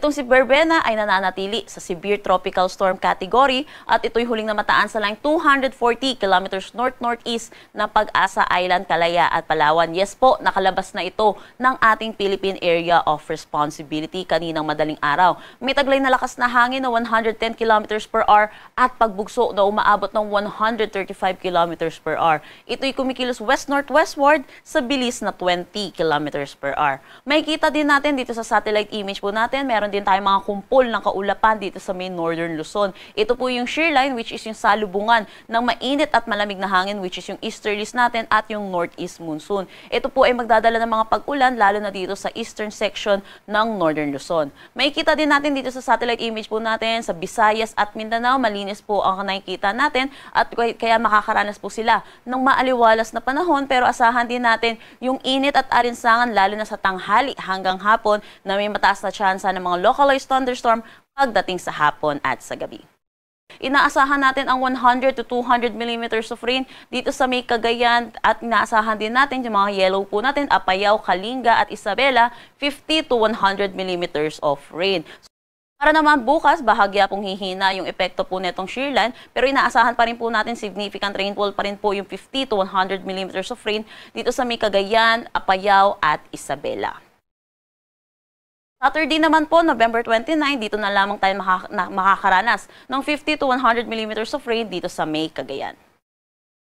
Itong si Berbena ay nananatili sa severe tropical storm category at ito'y huling namataan sa line 240 kilometers north-northeast na Pag-asa Island, Calaya at Palawan. Yes po, nakalabas na ito ng ating Philippine Area of Responsibility kaninang madaling araw. May taglay na lakas na hangin na 110 kilometers per hour at pagbugso na umaabot ng 135 kilometers per hour. Ito'y kumikilos west-northwestward sa bilis na 20 kilometers per hour. May kita din natin dito sa satellite image po natin, meron din tayong mga kumpol ng kaulapan dito sa main northern Luzon. Ito po yung shear line, which is yung salubungan ng mainit at malamig na hangin, which is yung easterlies natin at yung northeast monsoon. Ito po ay magdadala ng mga pag-ulan lalo na dito sa eastern section ng northern Luzon. May kita din natin dito sa satellite image po natin sa Visayas at Mindanao, malinis po ang nakikita natin at kaya makakaranas po sila ng maaliwalas na panahon, pero asahan din natin yung init at arinsangan lalo na sa tanghali hanggang hapon na may mataas na tsansa ng mga localized thunderstorm pagdating sa hapon at sa gabi. Inaasahan natin ang 100 to 200 millimeters of rain dito sa may Cagayan at inaasahan din natin yung mga yellow po natin, Apayao, Kalinga at Isabela, 50 to 100 millimeters of rain. Para naman bukas, bahagya pong hihina yung epekto po netong shear line, pero inaasahan pa rin po natin significant rainfall pa rin po yung 50 to 100 millimeters of rain dito sa may Cagayan, Apayao at Isabela. Saturday naman po, November 29, dito na lamang tayo makakaranas ng 50 to 100 millimeters of rain dito sa may Cagayan.